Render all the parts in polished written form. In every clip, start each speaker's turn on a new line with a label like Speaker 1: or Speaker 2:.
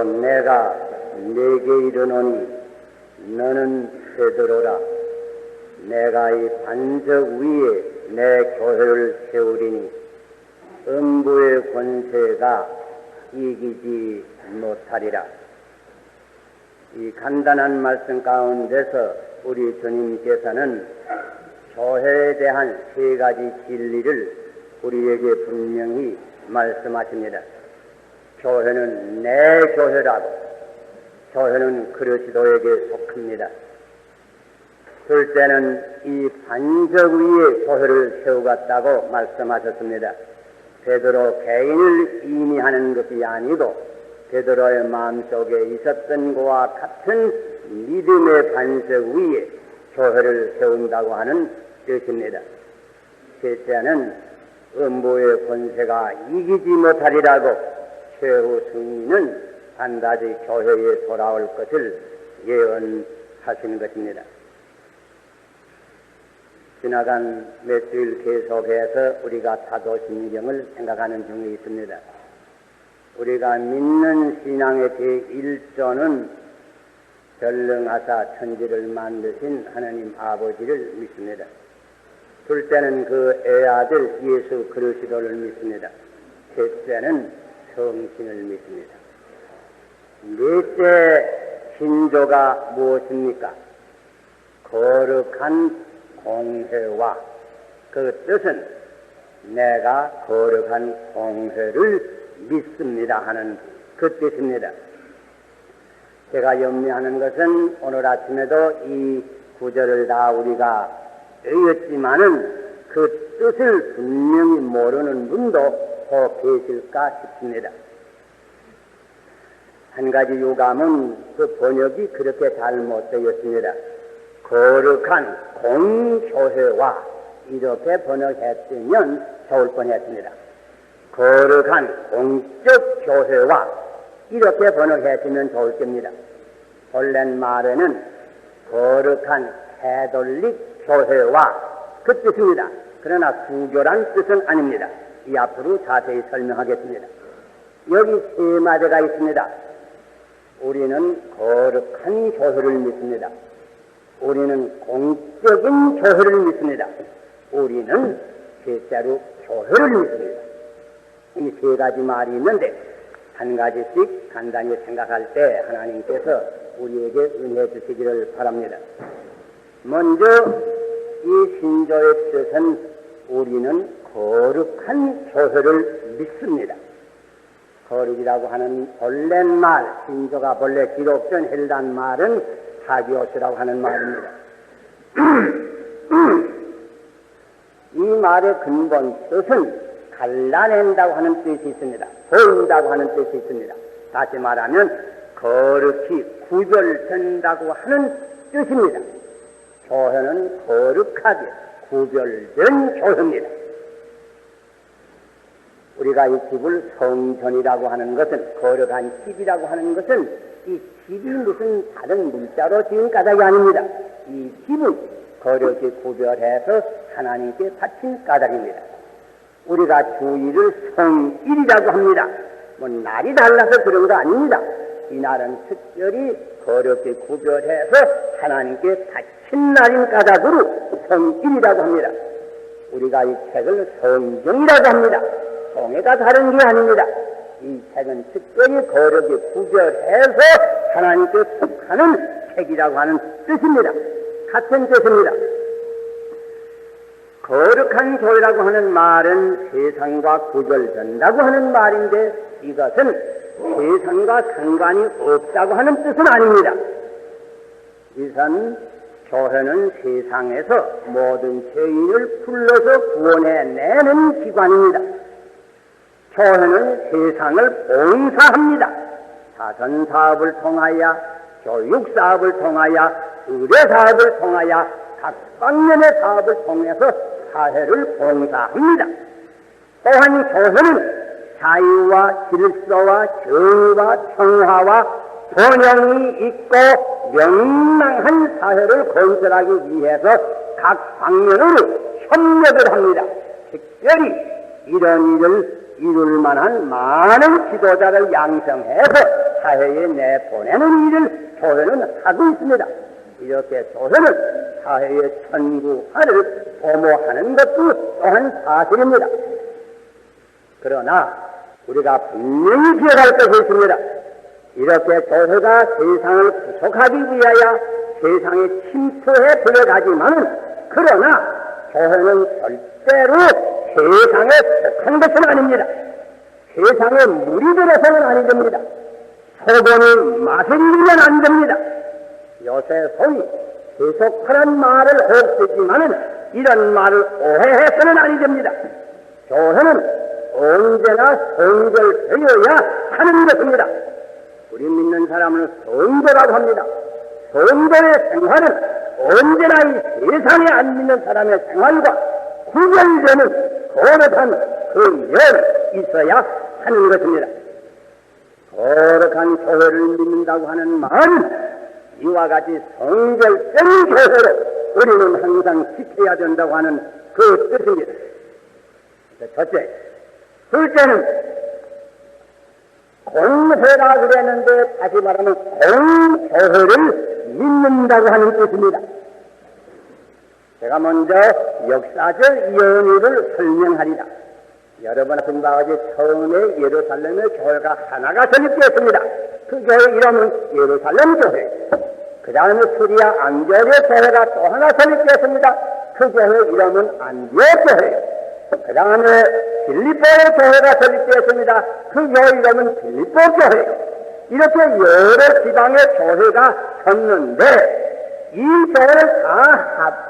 Speaker 1: 내가 네게 이르노니 너는 베드로라. 내가 이 반석 위에 내 교회를 세우리니 음부의 권세가 이기지 못하리라. 이 간단한 말씀 가운데서 우리 주님께서는 교회에 대한 세 가지 진리를 우리에게 분명히 말씀하십니다. 교회는 내 교회라고, 교회는 그리스도에게 속합니다. 둘째는 이 반석 위에 교회를 세우겠다고 말씀하셨습니다. 베드로 개인을 의미하는 것이 아니고 베드로의 마음속에 있었던 것과 같은 믿음의 반석 위에 교회를 세운다고 하는 뜻입니다. 셋째는 음부의 권세가 이기지 못하리라고 최후 승리는 반드시 교회에 돌아올 것을 예언하신 것입니다. 지나간 몇 주일 계속해서 우리가 사도신경을 생각하는 중에 있습니다. 우리가 믿는 신앙의 제1조는 전능하사 천지를 만드신 하나님 아버지를 믿습니다. 둘째는 그 애아들 예수 그리스도를 믿습니다. 셋째는 성신을 믿습니다. 넷째 신조가 무엇입니까? 거룩한 공회와, 그 뜻은 내가 거룩한 공회를 믿습니다 하는 그 뜻입니다. 제가 염려하는 것은 오늘 아침에도 이 구절을 다 우리가 읽었지만은 그 뜻을 분명히 모르는 분도 혹 계실까 싶습니다. 한 가지 유감은 그 번역이 그렇게 잘못되었습니다. 거룩한 공교회와 이렇게 번역했으면 좋을 뻔했습니다. 거룩한 공적 교회와 이렇게 번역했으면 좋을 겁니다. 본래 말에는 거룩한 캐톨릭 교회와 그 뜻입니다. 그러나 구교란 뜻은 아닙니다. 이 앞으로 자세히 설명하겠습니다. 여기 세 마디가 있습니다. 우리는 거룩한 교회를 믿습니다. 우리는 공적인 교회를 믿습니다. 우리는 실제로 교회를 믿습니다. 이 세 가지 말이 있는데 한 가지씩 간단히 생각할 때 하나님께서 우리에게 은혜 주시기를 바랍니다. 먼저 이 신조의 뜻은 우리는 거룩한 교회를 믿습니다. 거룩이라고 하는 본래 말, 신조가 본래 기록된 헬란 말은 하기오스라고 하는 말입니다. 이 말의 근본 뜻은 갈라낸다고 하는 뜻이 있습니다. 보인다고 하는 뜻이 있습니다. 다시 말하면 거룩히 구별된다고 하는 뜻입니다. 교회는 거룩하게 구별된 교회입니다. 우리가 이 집을 성전이라고 하는 것은, 거룩한 집이라고 하는 것은 이 집이 무슨 다른 문자로 지은 까닭이 아닙니다. 이 집은 거룩히 구별해서 하나님께 바친 까닭입니다. 우리가 주일을 성일이라고 합니다. 뭐 날이 달라서 그런 거 아닙니다. 이 날은 특별히 거룩히 구별해서 하나님께 바친 날인 까닭으로 성일이라고 합니다. 우리가 이 책을 성경이라고 합니다. 성애가 다른 게 아닙니다. 이 책은 특별히 거룩히 구별해서 하나님께 속하는 책이라고 하는 뜻입니다. 같은 뜻입니다. 거룩한 교회라고 하는 말은 세상과 구별된다고 하는 말인데 이것은 세상과 상관이 없다고 하는 뜻은 아닙니다. 이선 교회는 세상에서 모든 죄인을 불러서 구원해내는 기관입니다. 교회는 세상을 봉사합니다. 사선사업을 통하여, 교육사업을 통하여, 의료사업을 통하여 각 방면의 사업을 통해서 사회를 봉사합니다. 또한 교회는 자유와 질서와 정의와 평화와 번영이 있고 명랑한 사회를 건설하기 위해서 각 방면으로 협력을 합니다. 특별히 이런 일을 이룰 만한 많은 지도자를 양성해서 사회에 내보내는 일을 교회는 하고 있습니다. 이렇게 교회는 사회의 천구화를 도모하는 것도 또한 사실입니다. 그러나 우리가 분명히 기억할 것이 있습니다. 이렇게 교회가 세상을 구속하기 위하여 세상에 침투해 들어가지만은, 그러나 교회는 절대로 세상에 속한 것은 아닙니다. 세상에 물이 들어서는 안 됩니다. 소금이 맛을 잃으면 안 됩니다. 요새 소위 세속화란 말을 없애지만은 이런 말을 오해해서는 아니 됩니다. 교회는 언제나 성결되어야 하는 것입니다. 우리 믿는 사람은 성도라고 합니다. 성도의 생활은 언제나 이 세상에 안 믿는 사람의 생활과 구별되는 거룩한 그 면이 있어야 하는 것입니다. 거룩한 교회를 믿는다고 하는 말은 이와 같이 성결된 교회로 우리는 항상 지켜야 된다고 하는 그 뜻입니다. 첫째. 둘째는 공회라 그랬는데 다시 말하면 공교회를 믿는다고 하는 뜻입니다. 제가 먼저 역사적 연유를 설명하리라. 여러분 아신 바와 같이 처음에 예루살렘의 교회가 하나가 설립되었습니다. 그 교회 이름은 예루살렘 교회. 그 다음에 수리아 안디옥의 교회가 또 하나 설립되었습니다. 그 교회 이름은 안디옥 교회. 그 다음에 빌립보의 교회가 설립되었습니다. 그 교회 이름은 빌립보 교회예요. 이렇게 여러 지방의 교회가 섰는데 이 교회를 다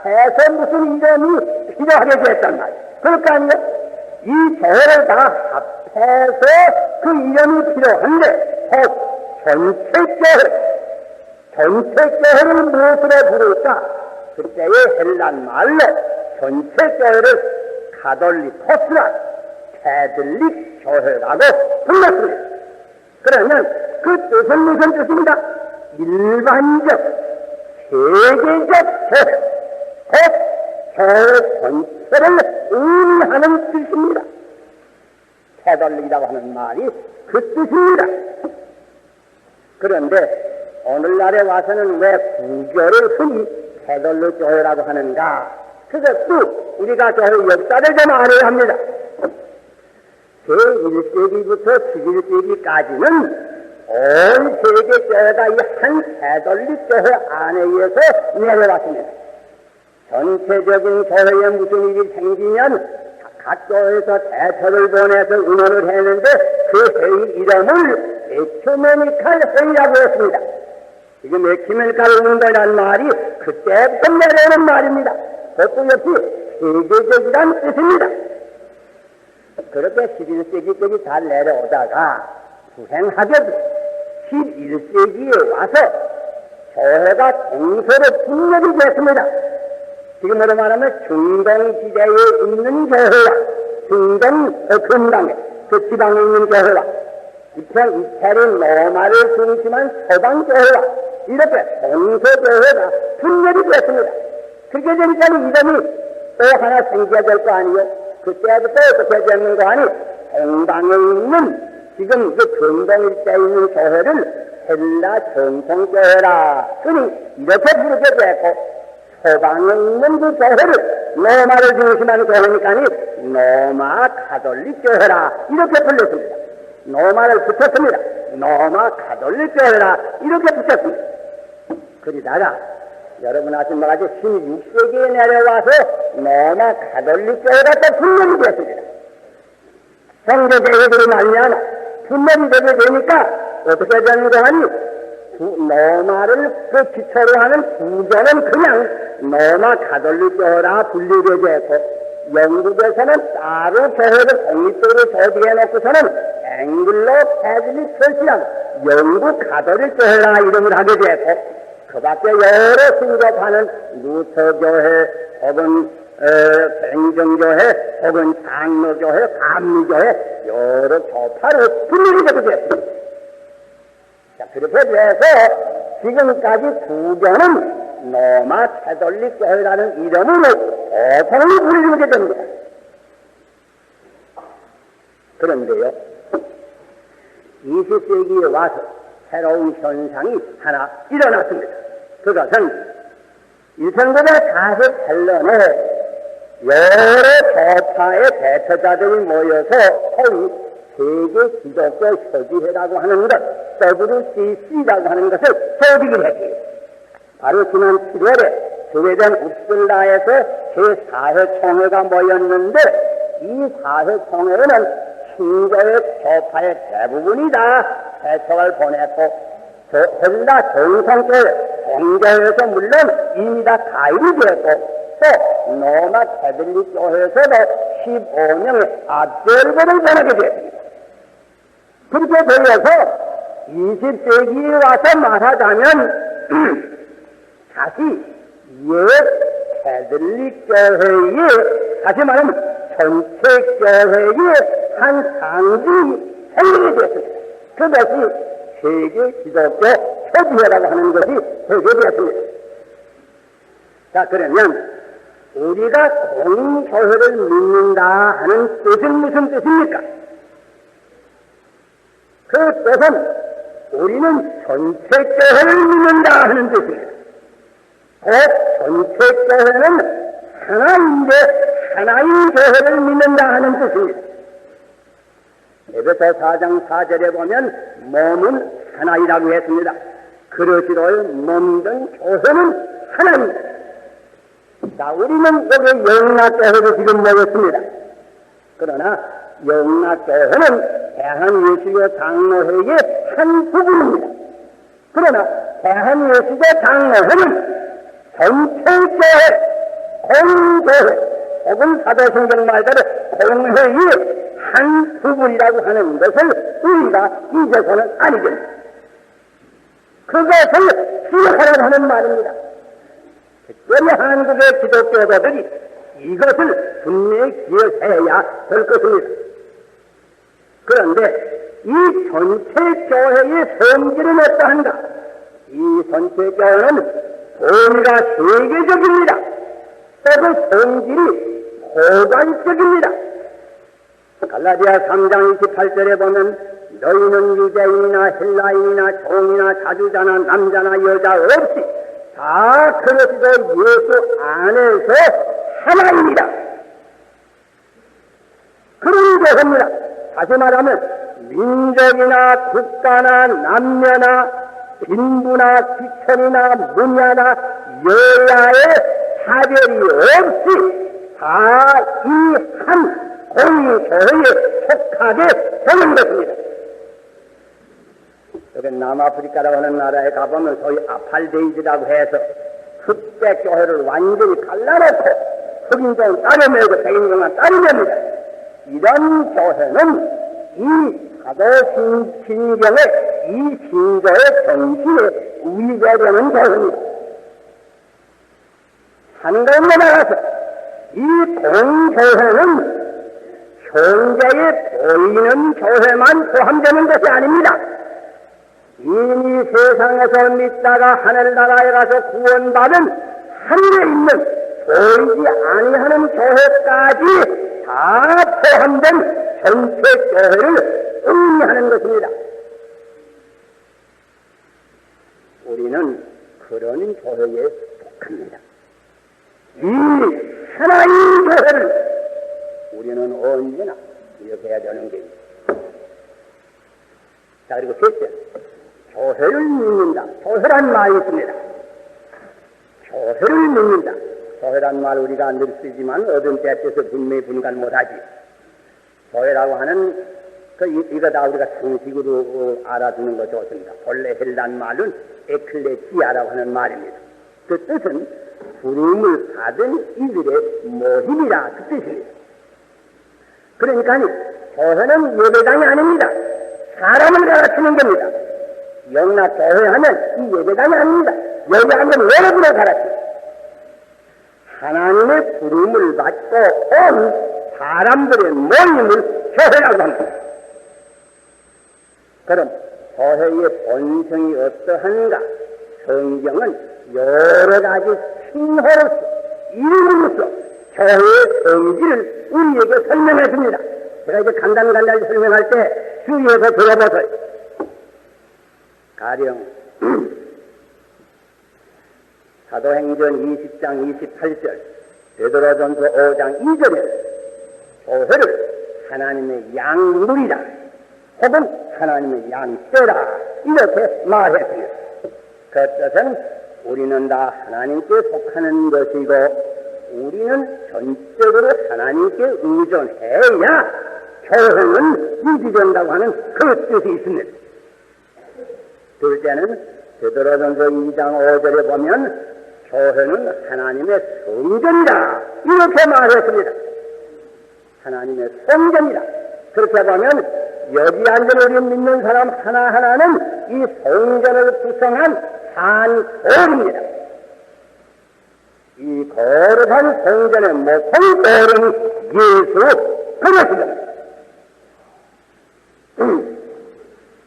Speaker 1: 합해서 무슨 이름이 필요하게 됐단 말이에요. 그러니까 아니에요? 이 교회를 다 합해서 그 이름이 필요한데 곧 전체 교회를 무엇으로 부를까? 그때의 헬란 말로 전체 교회를 가톨리코스나 캐들릭 교회라고 불렀습니다. 그러면 그 뜻은 무슨 뜻입니다? 일반적, 세계적 교회, 곧 교회 전체를 의미하는 뜻입니다. 캐톨릭이라고 하는 말이 그 뜻입니다. 그런데 오늘날에 와서는 왜 구교를 흔히 캐톨릭 교회라고 하는가? 그것도 우리가 교회 역사를 좀 알아야 합니다. 제1세기부터 11세기까지는 온 세계 교회가 이 한 캐톨릭 교회 안에 의해서 내려왔습니다. 전체적인 교회에 무슨 일이 생기면 각 교회에서 대표를 보내서 의논을 했는데 그 회의 이름을 에큐메니칼 회의라고 했습니다. 지금 에큐메니칼 운동이라는 말이 그때부터 내려오는 말입니다. 그것도 역시 세계적이란 뜻입니다. 그렇게 11세기까지 잘 내려오다가 불행하게도 11세기에 와서 교회가 동서로 분열이 됐습니다. 지금으로 말하면 중동지대에 있는 교회와 중동 금강에 그 지방에 있는 교회와 이태리 로마를 중심한 서방교회와 이렇게 동서교회가 분열이 됐습니다. 그렇게 되니까 이름이 또 하나 생겨야 될 거 아니에요? 그때부터 어떻게 되는 거 아니? 동방에 있는 지금 그 중동일대에 있는 교회를 헬라 정통교회라 그니 이렇게 부르게 됐고, 서방에 있는 그 교회를 로마를 중심한 교회니까 로마 가톨릭 교회라 이렇게 불렀습니다. 로마를 붙였습니다. 로마 가톨릭 교회라 이렇게 붙였습니다. 그러다가 여러분 아신 바와 같이 16세기에 내려와서 로마 가톨릭 교회가 또 분열이 됐습니다. 성교제도로 말미암아 분열이 되게 되니까 어떻게 되는 거 하니? 로마를 그 기초로 하는 구조는 그냥 로마 가톨릭 교회라 불리게 됐고, 영국에서는 따로 교회를 공립적으로 조직해 놓고서는 앵글로 캐들릭 철치라고 영국 가톨릭 교회라 이름을 하게 됐고, 그 밖에 여러 신접하는 루터교회 혹은 뱅정교회 혹은 장로교회, 감리교회 여러 교파로 분열이 되게 됐습니다. 자, 그렇게 돼서 지금까지 구교는 로마 가톨릭 교회라는 이름으로 보통을 부르게 됩니다. 그런데요, 20세기에 와서 새로운 현상이 하나 일어났습니다. 그것은 1948년에 여러 교파의 대표자들이 모여서 소위 세계 기독교 협의회라고 하는 것, WCC라고 하는 것을 조직을 했습니다. 바로 지난 7월에 스웨덴 uppsala에서 제4회 총회가 모였는데, 이 4회 총회에는 신교의 교파의 대부분이 다 회초를 보냈고, 헬라 정성교회, 공교회에서 물론 이미 다 가입이 되었고, 또 로마 캐톨릭 교회에서도 15명의 압절거를 보내게 되었습니다. 그렇게 되어서 20세기에 와서 말하자면 다시 옛 캐톨릭 교회의, 다시 말하면 전체 교회의 한 상징이 생기게 되었습니다. 그것이 세계 기독교 협의회라고 하는 것이 되게 되었습니다. 자, 그러면 우리가 공교회를 믿는다 하는 뜻은 무슨 뜻입니까? 그 뜻은 우리는 전체 교회를 믿는다 하는 뜻입니다. 그 전체 교회는 하나인데 하나인 교회를 믿는다 하는 뜻입니다. 에베소 4장 4절에 보면 몸은 하나이라고 했습니다. 그러시로의 몸된 교회는 하나입니다. 자, 우리는 여기 영락교회로 지금 모였습니다. 그러나 영락교회는 대한예수교 장로회의 한 부분입니다. 그러나 대한예수교 장로회는 전체 교회, 공교회, 혹은 사도신경 말대로 공회의 한 부분이라고 하는 것을 우리가 잊어서는 아니겠습니다. 그것을 기억하라고 하는 말입니다. 특별히 한국의 기독교자들이 이것을 분명히 기억해야 될 것입니다. 그런데 이 전체 교회의 성질은 어떠한가? 이 전체 교회는 범위가 세계적입니다. 또 그 성질이 포괄적입니다. 갈라디아 3장 28절에 보면 너희는 유대인이나 헬라인이나 종이나 자주자나 남자나 여자 없이 다 그리스도 예수 안에서 하나입니다. 그런 것입니다. 다시 말하면 민족이나 국가나 남녀나 빈부나 지천이나 문화나 여야의 차별이 없이 다 이 한 공교회에 속하게 되는 것입니다. 여기 남아프리카라고 하는 나라에 가보면 소위 아팔데이드라고 해서 흑백교회를 완전히 갈라놓고 흑인종은 따려매고 백인종은 따려맵니다. 이런 교회는 이 사도신경의 이 신조의 정신에 위배되는 교회입니다. 한가운데 나가서 이 공교회는 형제에 보이는 교회만 포함되는 것이 아닙니다. 이미 세상에서 믿다가 하늘나라에 가서 구원받은 하늘에 있는 보이지 아니하는 교회까지 다 포함된 전체 교회를 의미하는 것입니다. 우리는 그런 교회에 속합니다. 이 하나님 교회를 우리는 언제나 기억해야 되는 게 있습니다. 자, 그리고 셋째, 교회를 믿는다. 교회란 말이 있습니다. 교회를 믿는다. 교회란 말 우리가 늘 쓰지만 어떤 때 뜻을 분명히 분간 못하지. 교회라고 하는 이거 다 우리가 상식으로 알아두는 것이 좋습니다. 본래 헬란 말은 에클레시아라고 하는 말입니다. 그 뜻은 부름을 받은 이들의 모임이라 그 뜻입니다. 그러니까 교회는 예배당이 아닙니다. 사람을 가르치는 겁니다. 영락교회 하면 이 예배당이 아닙니다. 여기 하면 여러분을 가르칩니다. 하나님의 부름을 받고 온 사람들의 모임을 교회라고 합니다. 그럼 교회의 본성이 어떠한가? 성경은 여러 가지 칭호로서 이름으로써 교회의 성질을 우리에게 설명해 줍니다. 제가 이제 간단히 설명할 때 주의해서 들어보세요. 가령 사도행전 20장 28절, 베드로전서 5장 2절에 교회를 하나님의 양물이라 혹은 하나님의 양떼라 이렇게 말했습니다. 그 뜻은 우리는 다 하나님께 속하는 것이고 우리는 전적으로 하나님께 의존해야 교회는 유지된다고 하는 그 뜻이 있습니다. 둘째는 베드로전서 2장 5절에 보면 교회는 하나님의 성전이다 이렇게 말했습니다. 하나님의 성전이다. 그렇게 보면 여기 앉은 우리 믿는 사람 하나하나는 이 성전을 구성한 한 돌입니다. 이 거룩한 성전의 모든 돌은 예수 그리스도입니다.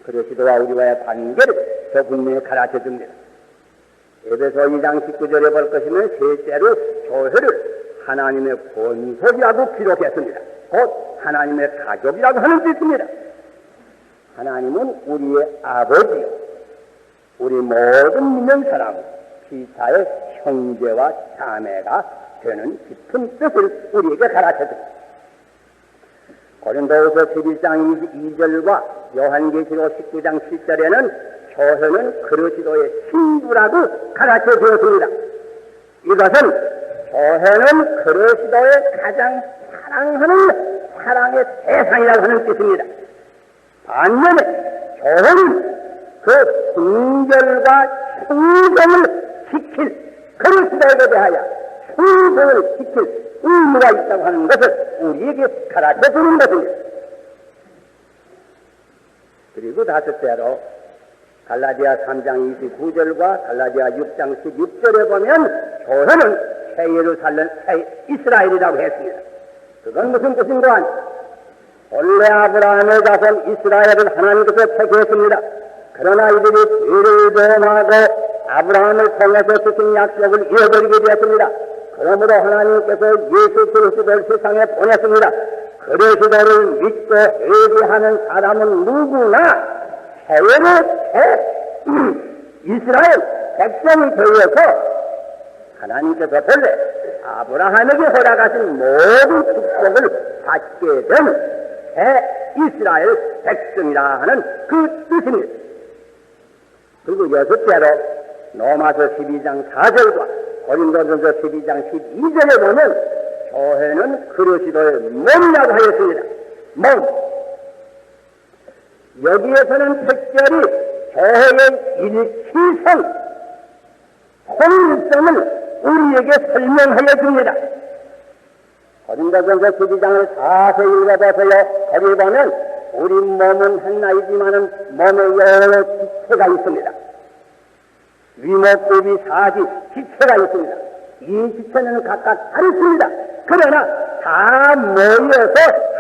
Speaker 1: 그리스도와 우리와의 관계를 더 분명히 가르쳐 줍니다. 에베소 2장 19절에 볼 것이면 셋째로 교회를 하나님의 권속이라고 기록했습니다. 곧 하나님의 가족이라고 하는 뜻입니다. 하나님은 우리의 아버지요, 우리 모든 믿는 사람, 피사의 형제와 자매가 되는 깊은 뜻을 우리에게 가르쳐줍니다. 고린도후서 11장 22절과 요한계시록 19장 7절에는 교회는 그리스도의 신부라고 가르쳐 주었습니다. 이것은 교회는 그리스도의 가장 사랑하는 사랑의 대상이라고 하는 뜻입니다. 반면에 교회는 그 순결과 충성을 지킬 그리스도에 대하여 충성을 지킬 의무가 있다고 하는 것을 우리에게 가르쳐 주는 것입니다. 그리고 다섯째로 갈라디아 3장 29절과 갈라디아 6장 16절에 보면 교회는 새 예루살렘, 새 이스라엘이라고 했습니다. 그건 무슨 뜻인가? 본래 아브라함의 자손 이스라엘을 하나님께서 택했습니다. 그러나 이들이 죄를 범하고 아브라함을 통해서 주신 약속을 잃어버리게 되었습니다. 그러므로 하나님께서 예수 그리스도를 세상에 보냈습니다. 그리스도를 믿고 회개하는 사람은 누구나 이스라엘 백성이 되어서 하나님께서 본래 아브라함에게 허락하신 모든 축복을 받게 된 새 이스라엘 백성이라 하는 그 뜻입니다. 그리고 여섯째로 로마서 12장 4절과 고린도전서 12장 12절에 보면 교회는 그리스도의 몸이라고 하였습니다. 몸. 여기에서는 특별히 교회의 일치성, 통일성을 우리에게 설명하여 줍니다. 고린도전서 12장을 자세히 읽어보세요. 거기 보면 우리 몸은 하나이지만은 몸에 여러 지체가 있습니다. 위목구비 사지 지체가 있습니다. 이 지체는 각각 다르습니다. 그러나 다 모여서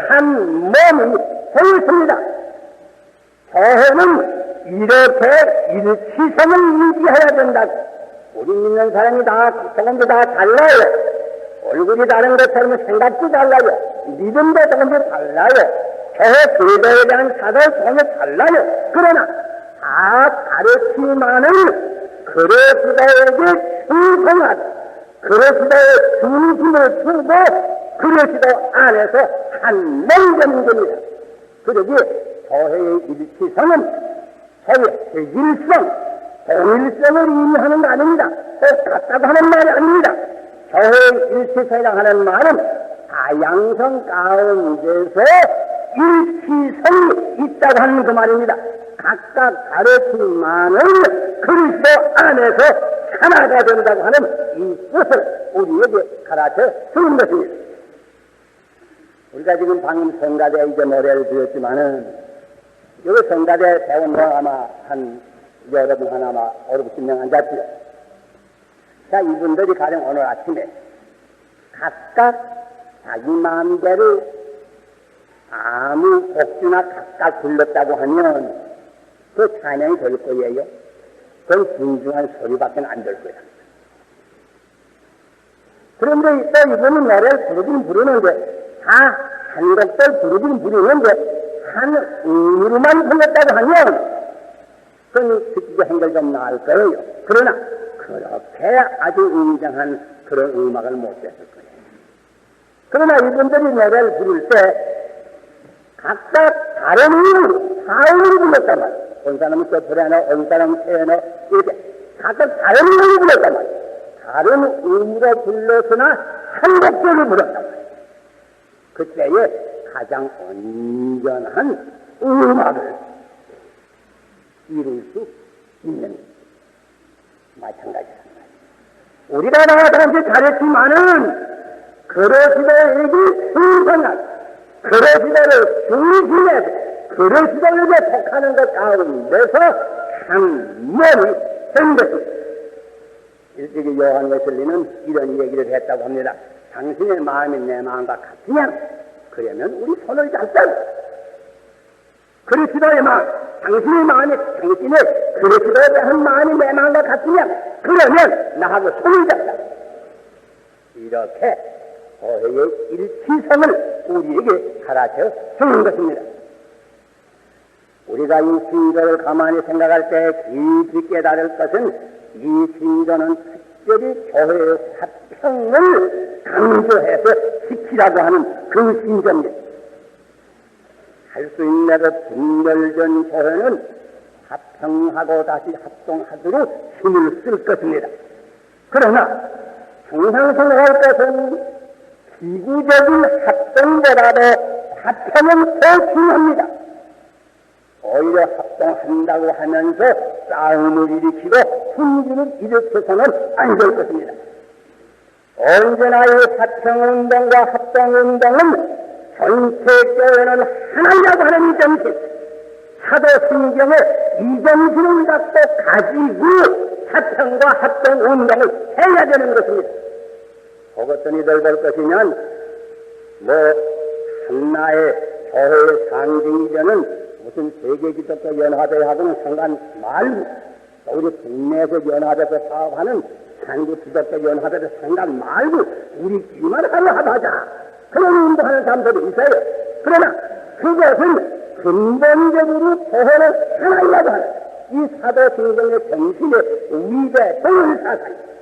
Speaker 1: 한 몸이 되었습니다. 교회는 이렇게 일치성을 유지해야 된다. 우리 믿는 사람이 다 조금도 다 달라요. 얼굴이 다른 것처럼 생각도 달라요. 믿음도 조금도 달라요. 교회 제도에 대한 사도 조금도 달라요. 그러나 다 다르지만은 그리스도에게 충성하다. 그리스도의 중심을 두고 그리스도 안에서 한 몸되는 겁니다. 그러기에 교회의 일치성은 소위 일성, 동일성을 의미하는 거 아닙니다. 꼭 같다고 하는 말이 아닙니다. 교회의 일치성이라고 하는 말은 다양성 가운데서 일치성이 있다고 하는 그 말입니다. 각각 다르지만은 그리스도 안에서 하나가 된다고 하는 이 뜻을 우리에게 가르쳐 주는 것입니다. 우리가 지금 방금 성가대 이제 노래를 들었지만은 여기 성가대 배운 거 아마 여러분 한 아마 50명 앉았지요. 자, 이분들이 가령 오늘 아침에 각각 자기 마음대로 아무 곡주나 각각 불렀다고 하면 그 찬양이 될 거예요. 그건 진중한 소리밖에 안 될 거야. 그런데 또 이분은 노래를 부르긴 부르는데 다 한 곡들 부르긴 부르는데 한 의미로만 불렀다고 하면 그건 듣기가 한결 좀 나을 거예요. 그러나 그렇게 아주 웅장한 그런 음악을 못 했을 거예요. 그러나 이분들이 노래를 부를 때 각각 다른 사음을 불렀단 말이에요. 어느 사람은 소프라노, 어느 사람은 테너, 이렇게 각각 다른 음을 불렀단 말이에요. 다른 음으로 불러서나 한곡절을 불렀단 말이에요. 그때에 가장 온전한 음악을 이룰 수 있는 마찬가지란 말이에요. 우리가 나한테 잘했지만은 그러시다에게 충성한 그러시다를 중심해서 그러시다에게 속하는 것 가운데서 한면이 된 것입니다. 일찍이 요한 웨슬리는 이런 얘기를 했다고 합니다. 당신의 마음이 내 마음과 같으면 그러면 우리 손을 잡자고. 그리스도의 마음, 당신의 마음이 당신의 그리스도에 대한 마음이 내 마음과 같으면 그러면 나하고 손을 잡자. 이렇게 교회의 일치성을 우리에게 가르쳐 주는 것입니다. 우리가 이 신조를 가만히 생각할 때 깊이 깨달을 것은 이 신조는 특별히 교회의 화평을 강조해서 지키라고 하는 그 신조입니다. 할 수 있는 대로 분별된 교회는 화평하고 다시 합동하도록 힘을 쓸 것입니다. 그러나 항상 생각할 것은 기구적인 합동보다도 화평은 더 중요합니다. 오히려 합동한다고 하면서 싸움을 일으키고 분쟁을 일으켜서는 안 될 것입니다. 언제나 이 화평운동과 합동운동은 전체 교회는 하나라고 하는 이 정신, 사도신경의 이 정신을 갖고 가지고 화평과 합동운동을 해야 되는 것입니다. 그것은 이들 볼 것이면 한나의 교회의 상징이 되는 무슨 세계기독교 연합회하고는 상관 말고 우리 국내에서 연합회에서 사업하는 한국기독교 연합회에서 상관 말고 우리끼리만 하자. 그런 운동하는 사람들이 있어요. 그러나 그것은 근본적으로 교회는 하나이라고 하는 이 사도신경의 정신의 위대성을 사상입니다.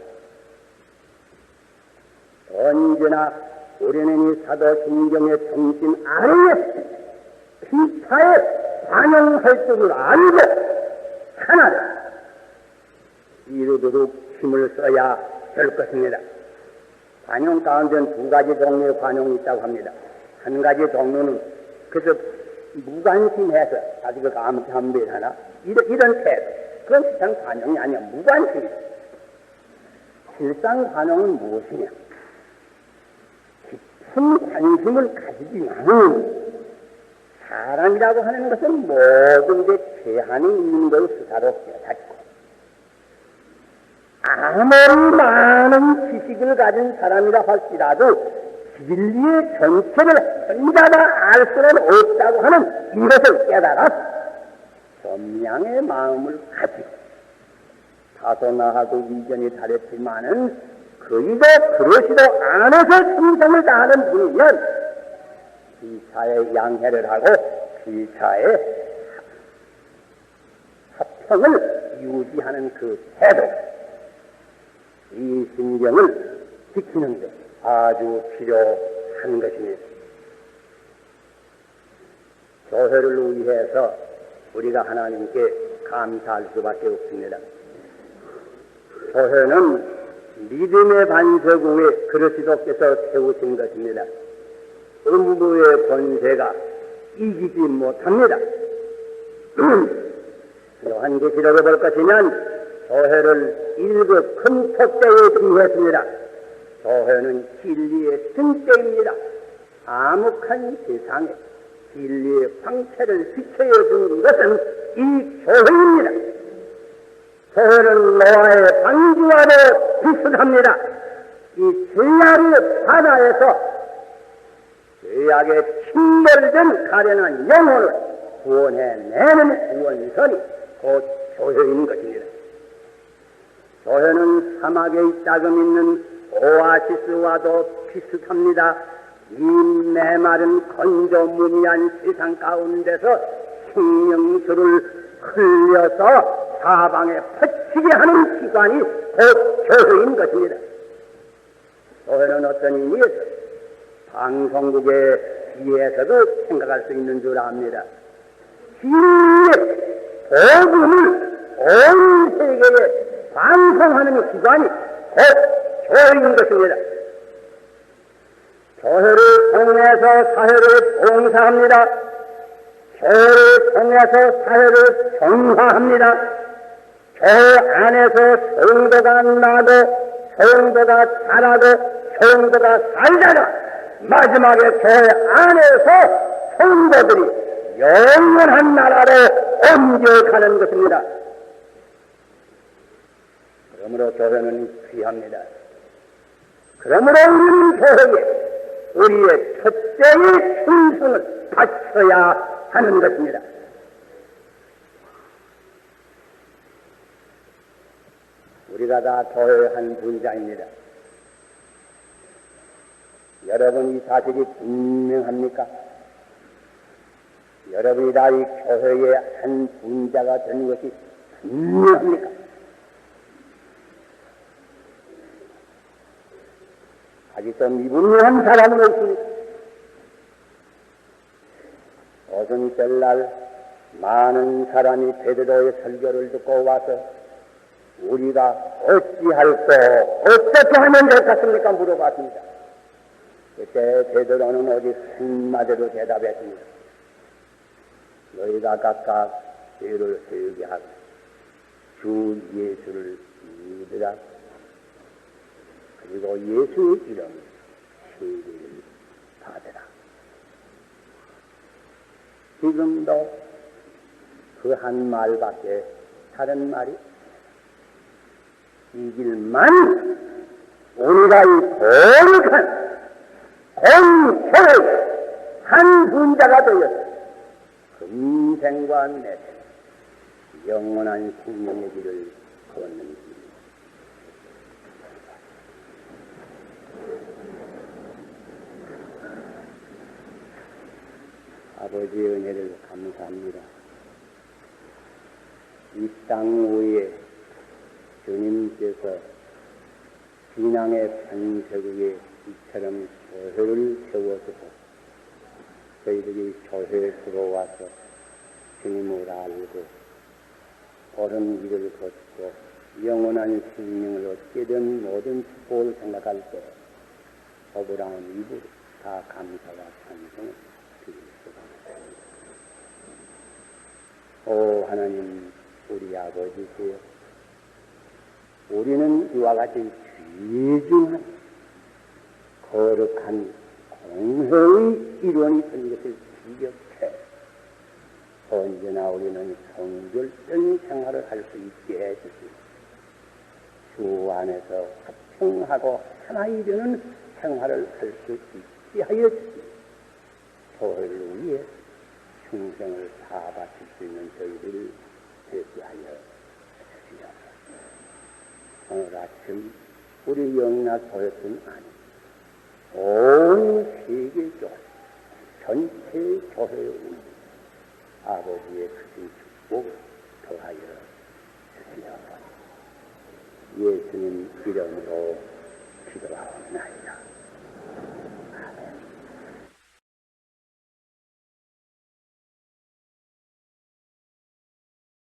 Speaker 1: 언제나 우리는 이 사도신경의 정신 아래에 피차에 반영할 줄을 알고 하나를 이루도록 힘을 써야 될 것입니다. 관용 가운데는 두 가지 종류의 관용이 있다고 합니다. 한 가지 종류는 그래서 무관심해서 아주 아무 감별하나 이런 태도, 그건 실상 관용이 아니야. 무관심이다. 실상 관용은 무엇이냐? 깊은 관심을 가지지만 사람이라고 하는 것은 모든 게 제한이 있는 것을 스스로 깨닫고 아무리 많은 지식을 가진 사람이라 할지라도 진리의 전체를 혼자 다 알 수는 없다고 하는 이것을 깨달아서 겸양의 마음을 가지고 다소 나하고 의견이 다르지만은 그이도 그러시도 않아서 충성을 다하는 분이면 기차에 양해를 하고 기차에 합평을 유지하는 그 태도, 이 신경을 지키는 데 아주 필요한 것입니다. 교회를 위해서 우리가 하나님께 감사할 수밖에 없습니다. 교회는 믿음의 반석 위에 그리스도께서 세우신 것입니다. 음부의 권세가 이기지 못합니다. 요한계시록을 볼 것이면 교회를 일곱 큰 톳대에 비유했습니다. 교회는 진리의 등대입니다. 암흑한 세상에 진리의 광채를 비춰 주는 것은 이 교회입니다. 교회는 노아의 방주와도 비슷합니다. 이 죄악의 바다에서 죄악에 침몰된 가련한 영혼을 구원해내는 구원선이 곧 교회인 것입니다. 교회는 사막에 이따금 있는 오아시스와도 비슷합니다. 이 메마른 건조무미한 세상 가운데서 생명수를 흘려서 사방에 퍼치게 하는 기관이 곧 교회인 것입니다. 교회는 어떤 의미에서 방송국에 비해서도 생각할 수 있는 줄 압니다. 진리의 복음을 온 세계에 방송하는 기관이 곧 교회인 것입니다. 교회를 통해서 사회를 봉사합니다. 교회를 통해서 사회를 정화합니다. 교회 안에서 성도가 나고 성도가 자라고 성도가 살다가 마지막에 교회 안에서 성도들이 영원한 나라로 옮겨가는 것입니다. 그러므로 교회는 귀합니다. 그러므로 우리는 교회에 우리의 첫째의 충성을 바쳐야 하는 것입니다. 우리가 다 교회의 한 분자입니다. 여러분 이 사실이 분명합니까? 여러분이 다 이 교회의 한 분자가 되는 것이 분명합니까? 아직도 미분명한 사람은 없습니다. 오순절날 많은 사람이 베드로의 설교를 듣고 와서 우리가 어찌할꼬 어떻게 하면 될 것 같습니까? 물어봤습니다. 그때 베드로는 오직 한마디로 대답했습니다. 너희가 각각 죄를 회개하고 주 예수를 믿으라. 그리고 예수의 이름으로 세례를 받으라. 지금도 그 한 말밖에 다른 말이 이 길만 우리가 이 거룩한 공교의 한 분자가 되어서 금생과 내생 영원한 생명의 길을 걷는 길. 아버지의 은혜를 감사합니다. 이 땅 위에 주님께서 신앙의 반석에 이처럼 교회를 세워두고 저희들이 교회에 들어와서 주님을 알고 옳은 길을 걷고 영원한 생명을 얻게 된 모든 축복을 생각할 때 허브랑은 입으로 다 감사와 찬송을 드릴 수가 있습니다. 오 하나님 우리 아버지세요. 우리는 이와 같이 귀중한 거룩한 공회의 일원이 된 것을 지적해 언제나 우리는 성결된 생활을 할 수 있게 해주시고 주 안에서 합평하고 하나이 되는 생활을 할 수 있게 하여 주시고 교회를 위해 충성을 다 바칠 수 있는 저희들을 되게 하여 주시옵소서. 오늘 아침 우리 영락교회뿐 아니고 온 세계 교회 전체 교회의 운영 아버지의 크신 축복을 더하여 주시옵소서. 예수님 이름으로 기도하옵나이다.